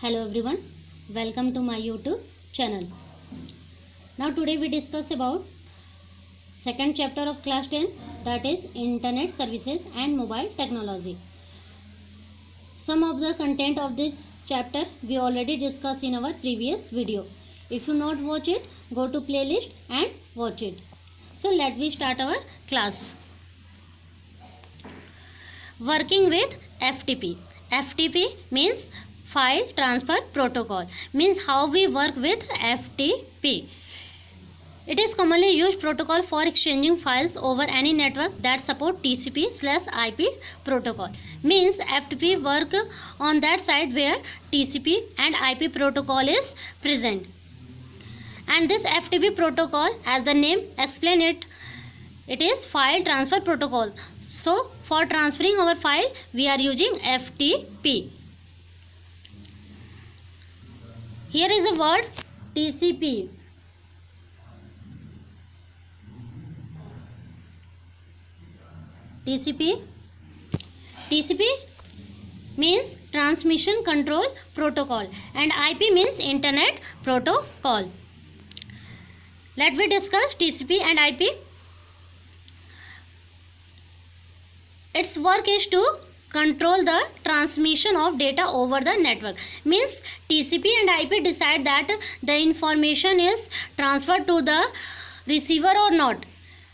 Hello everyone, welcome to my YouTube channel. Now today we discuss about second chapter of class 10, that is Internet Services and Mobile Technology. Some of the content of this chapter we already discussed in our previous video. If you not watch it, go to playlist and watch it. So let me start our class. Working with FTP. FTP means File Transfer Protocol, means how we work with FTP. It is commonly used protocol for exchanging files over any network that support TCP/IP protocol. Means FTP work on that side where TCP and IP protocol is present. And this FTP protocol, as the name explain it is File Transfer Protocol. So for transferring our file, we are using FTP. Here is the word TCP. TCP means Transmission Control Protocol and IP means Internet Protocol. Let me discuss TCP and IP. Its work is to control the transmission of data over the network. Means TCP and IP decide that the information is transferred to the receiver or not.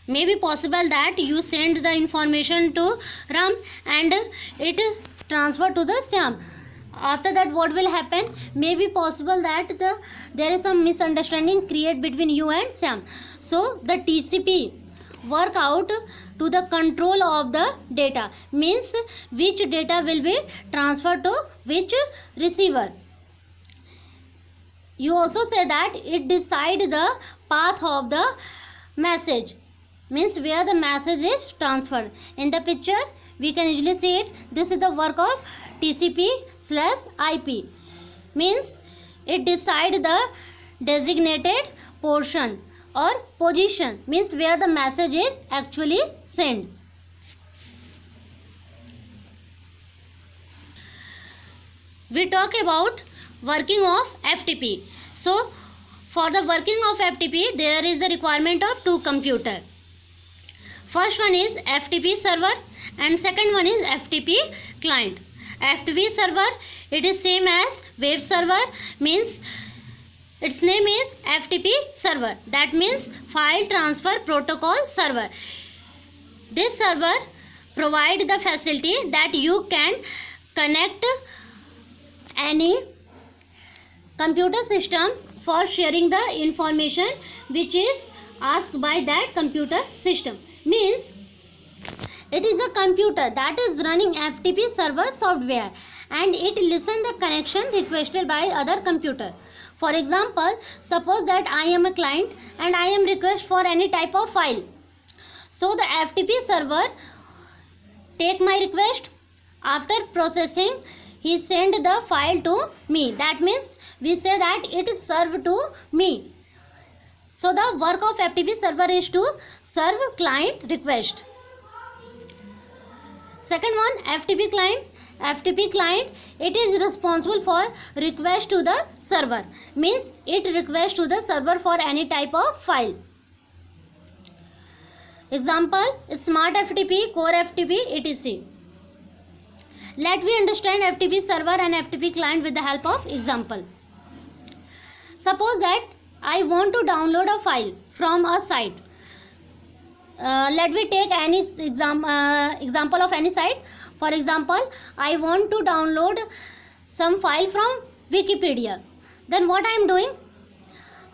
May be possible that you send the information to Ram and it transferred to the Syam. After that, what will happen? May be possible that there is some misunderstanding created between you and Syam. So the TCP work out to the control of the data, means which data will be transferred to which receiver. You also say that it decide the path of the message, means where the message is transferred. In the picture we can easily see it. This is the work of TCP/IP, means it decide the designated portion or position, means where the message is actually sent. We talk about working of FTP. So for the working of FTP, there is the requirement of two computers. First one is FTP server and second one is FTP client. FTP server, it is same as web server, means its name is FTP server. That means File Transfer Protocol server. This server provide the facility that you can connect any computer system for sharing the information which is asked by that computer system. Means it is a computer that is running FTP server software and it listen the connection requested by other computer. For example, suppose that I am a client and I am request for any type of file. So the FTP server take my request. After processing, he send the file to me. That means we say that it is served to me. So the work of FTP server is to serve client request. Second one, FTP client. FTP client, it is responsible for request to the server, means it request to the server for any type of file. Example, Smart FTP, Core FTP, etc. Let me understand FTP server and FTP client with the help of example. Suppose that I want to download a file from a site. Let me take any example of any site. For example, I want to download some file from Wikipedia. Then what I am doing?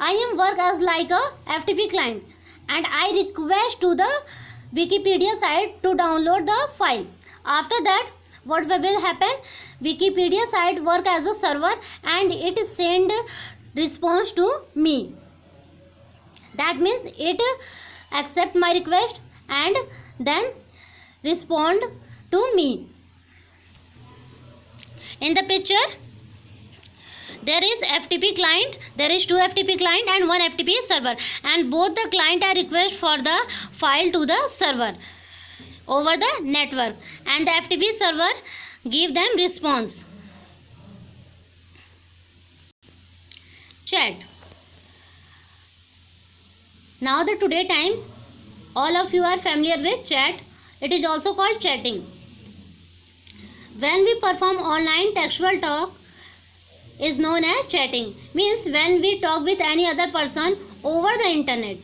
I am work as like a FTP client and I request to the Wikipedia site to download the file. After that, what will happen? Wikipedia site work as a server and it send response to me. That means it accept my request and then respond to me. In the picture there is FTP client, there is two FTP client and one FTP server, and both the client are request for the file to the server over the network and the FTP server give them response. chat. Now the today time, all of you are familiar with chat. It is also called chatting. When we perform online textual talk is known as chatting. Means when we talk with any other person over the internet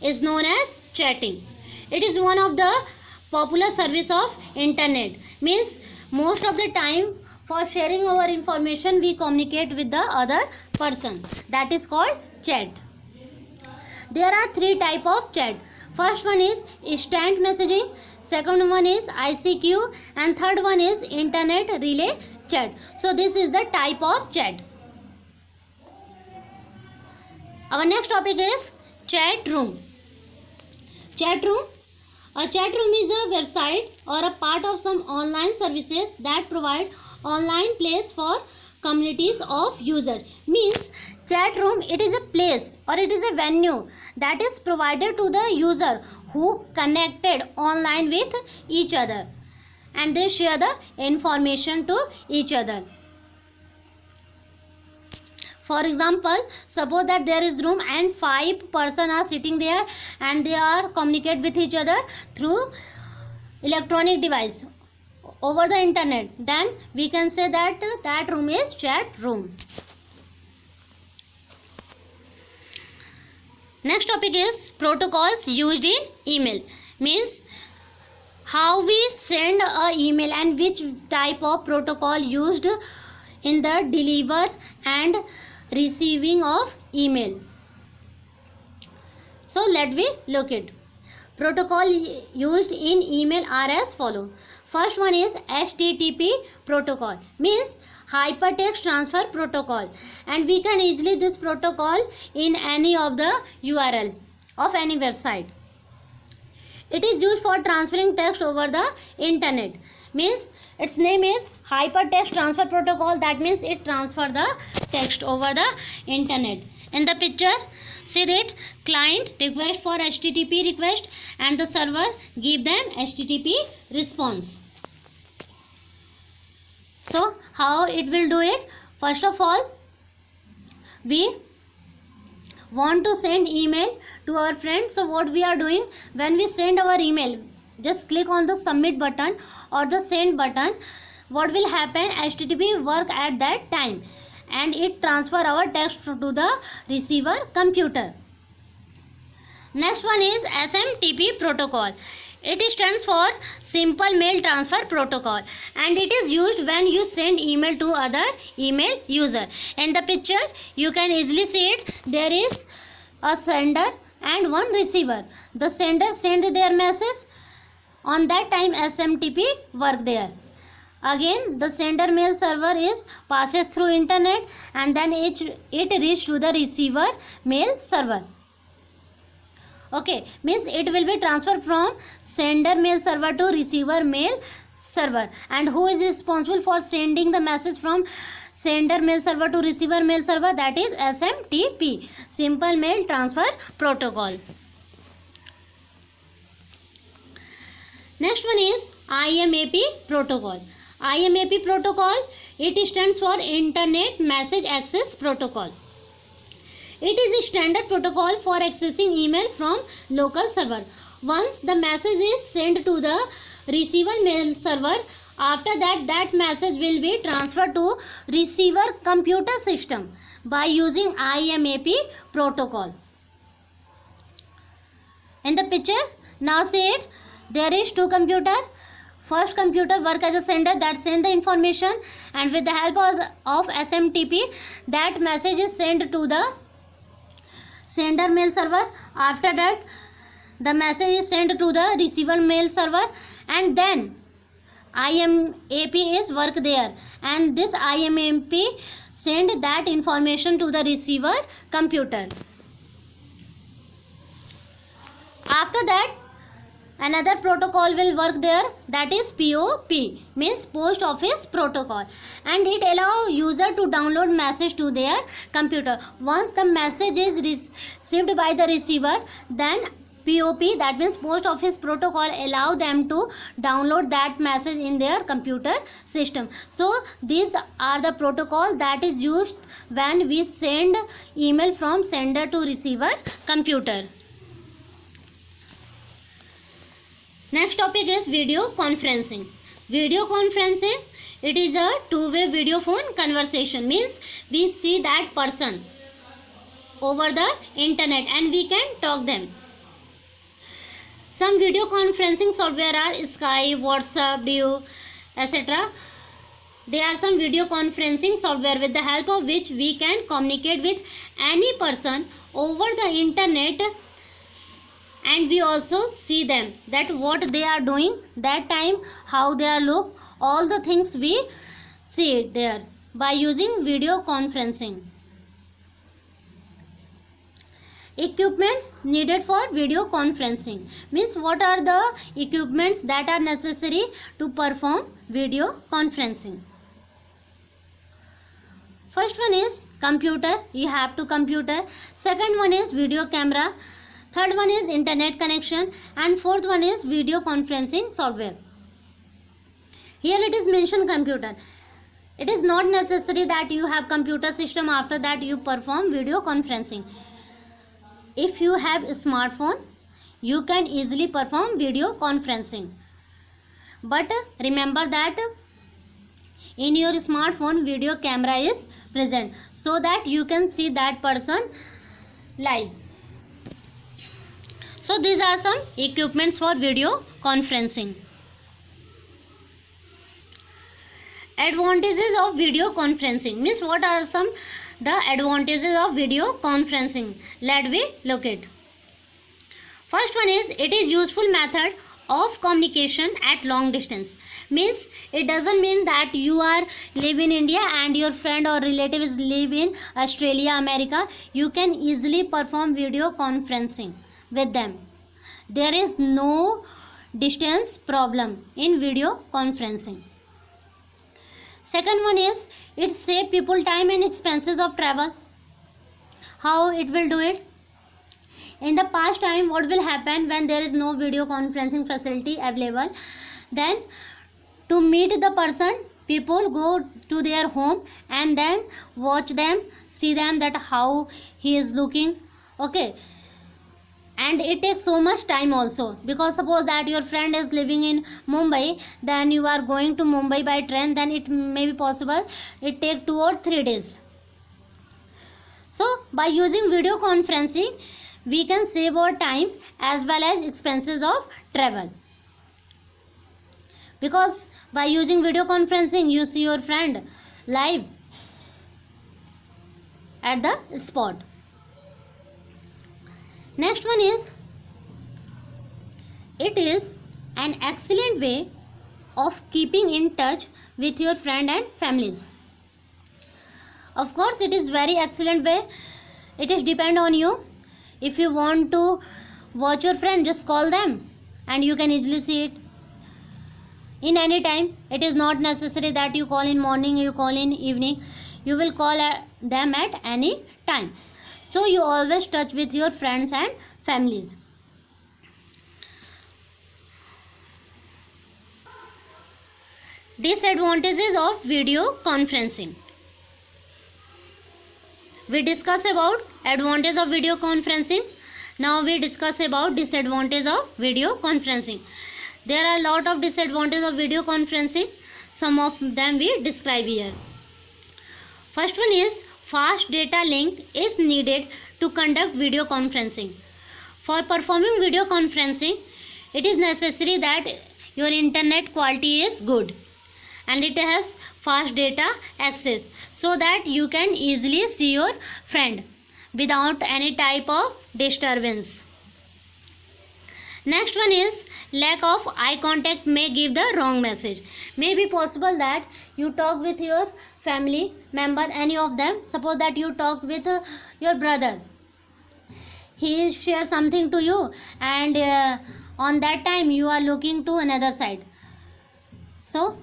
is known as chatting. It is one of the popular service of internet. Means most of the time for sharing our information we communicate with the other person. That is called chat. There are three type of chat. First one is instant messaging, second one is ICQ, and third one is internet relay chat. So this is the type of chat. Our next topic is chat room. Chat room. A chat room is a website or a part of some online services that provide online place for communities of users. Means chat room, it is a place or it is a venue that is provided to the user who connected online with each other and they share the information to each other. For example, suppose that there is room and 5 persons are sitting there and they are communicate with each other through electronic device over the internet. Then we can say that that room is chat room. Next topic is protocols used in email. Means how we send a email and which type of protocol used in the deliver and receiving of email. So let me look it. Protocol used in email are as follow. First one is HTTP protocol. Means hypertext transfer protocol, and we can easily this protocol in any of the URL of any website. It is used for transferring text over the internet. Means its name is hypertext transfer protocol. That means it transfer the text over the internet. In the picture see that client request for HTTP request and the server give them HTTP response. So how it will do it? First of all, we want to send email to our friends. So what we are doing, when we send our email, just click on the submit button or the send button. What will happen? HTTP work at that time and it transfer our text to the receiver computer. Next one is SMTP protocol. It stands for Simple Mail Transfer Protocol and it is used when you send email to other email user. In the picture you can easily see it. There is a sender and one receiver. The sender send their message. On that time SMTP work there. Again the sender mail server is passes through internet and then it reach to the receiver mail server. Okay, means it will be transferred from sender mail server to receiver mail server. And who is responsible for sending the message from sender mail server to receiver mail server? That is SMTP, Simple Mail Transfer Protocol. Next one is IMAP protocol. IMAP protocol, it stands for Internet Message Access Protocol. It is a standard protocol for accessing email from local server. Once the message is sent to the receiver mail server, after that, that message will be transferred to receiver computer system by using IMAP protocol. In the picture, now see it, there is two computer. First computer work as a sender that send the information and with the help of SMTP, that message is sent to the sender mail server. After that the message is sent to the receiver mail server and then IMAP is work there and this IMAP send that information to the receiver computer. After that another protocol will work there, that is POP, means post office protocol, and it allow user to download message to their computer. Once the message is received by the receiver, then POP, that means post office protocol, allow them to download that message in their computer system. So these are the protocol that is used when we send email from sender to receiver computer. Next topic is video conferencing. Video conferencing, it is a two-way video phone conversation, means we see that person over the internet and we can talk them. Some video conferencing software are Skype, WhatsApp, Duo, etc. They are some video conferencing software with the help of which we can communicate with any person over the internet, and we also see them, that what they are doing that time, how they are look, all the things we see it there by using video conferencing. Equipments needed for video conferencing, means what are the equipments that are necessary to perform video conferencing. First one is computer, you have to computer. Second one is video camera. Third one is internet connection, and fourth one is video conferencing software. Here it is mentioned computer. It is not necessary that you have computer system, after that you perform video conferencing. If you have a smartphone, you can easily perform video conferencing. But remember that in your smartphone video camera is present, so that you can see that person live. So these are some equipments for video conferencing. Advantages of video conferencing, means what are some the advantages of video conferencing. Let we look it. First one is, it is useful method of communication at long distance. Means it doesn't mean that you are live in India and your friend or relatives live in Australia, America. You can easily perform video conferencing with them. There is no distance problem in video conferencing. Second one is, it save people time and expenses of travel. How it will do it? In the past time, what will happen when there is no video conferencing facility available? Then to meet the person, people go to their home and then watch them, see them, that how he is looking. Okay. And it takes so much time also, because suppose that your friend is living in Mumbai, then you are going to Mumbai by train, then it may be possible it take 2 or 3 days. So by using video conferencing, we can save our time as well as expenses of travel, because by using video conferencing you see your friend live at the spot. Next one is, it is an excellent way of keeping in touch with your friend and families. Of course, it is very excellent way. It is depend on you. If you want to watch your friend, just call them and you can easily see it in any time. It is not necessary that you call in morning, you call in evening. You will call them at any time. So you always touch with your friends and families. Disadvantages of video conferencing. We discuss about advantage of video conferencing. Now we discuss about disadvantage of video conferencing. There are a lot of disadvantages of video conferencing. Some of them we describe here. First one is, fast data link is needed to conduct video conferencing. For performing video conferencing, it is necessary that your internet quality is good and it has fast data access, so that you can easily see your friend without any type of disturbance. Next one is, lack of eye contact may give the wrong message. May be possible that you talk with your family member, any of them. Suppose that you talk with your brother. He shares something to you and on that time you are looking to another side. So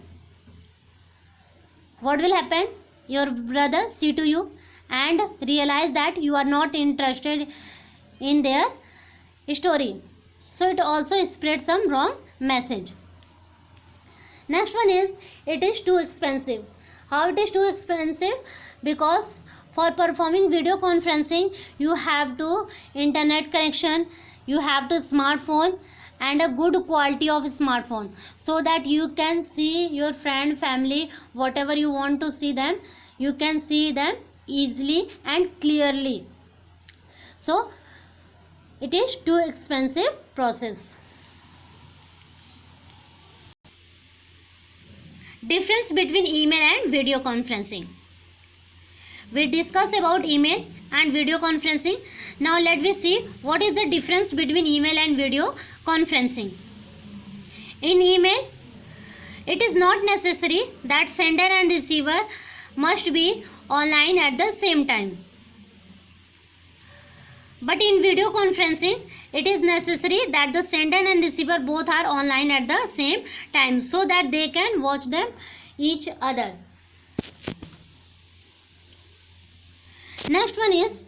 what will happen? Your brother see to you and realize that you are not interested in their story. so it also spreads some wrong message. Next one is, it is too expensive. How it is too expensive? Because for performing video conferencing you have to internet connection, you have to smartphone and a good quality of smartphone, so that you can see your friend, family, whatever you want to see them, you can see them easily and clearly. So it is too expensive process. Difference between email and video conferencing. We discussed about email and video conferencing. Now let me see what is the difference between email and video conferencing. In email, it is not necessary that sender and receiver must be online at the same time. But in video conferencing, it is necessary that the sender and receiver both are online at the same time, so that they can watch them each other. Next one is,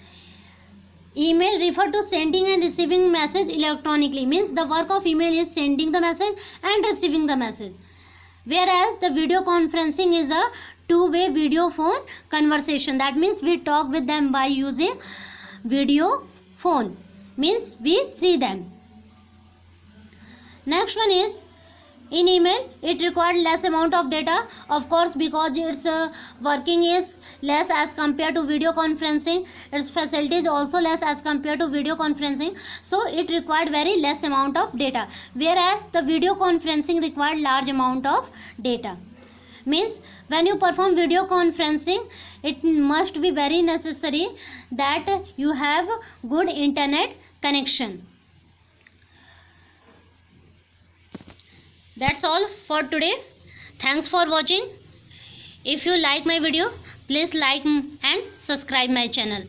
email refer to sending and receiving message electronically, means the work of email is sending the message and receiving the message, whereas the video conferencing is a two-way video phone conversation. That means we talk with them by using video phone, means we see them. Next one is, in email it required less amount of data, of course, because its working is less as compared to video conferencing, its facility is also less as compared to video conferencing, so it required very less amount of data, whereas the video conferencing required large amount of data. Means when you perform video conferencing, it must be very necessary that you have good internet connection. That's all for today. Thanks for watching. If you like my video, please like and subscribe my channel.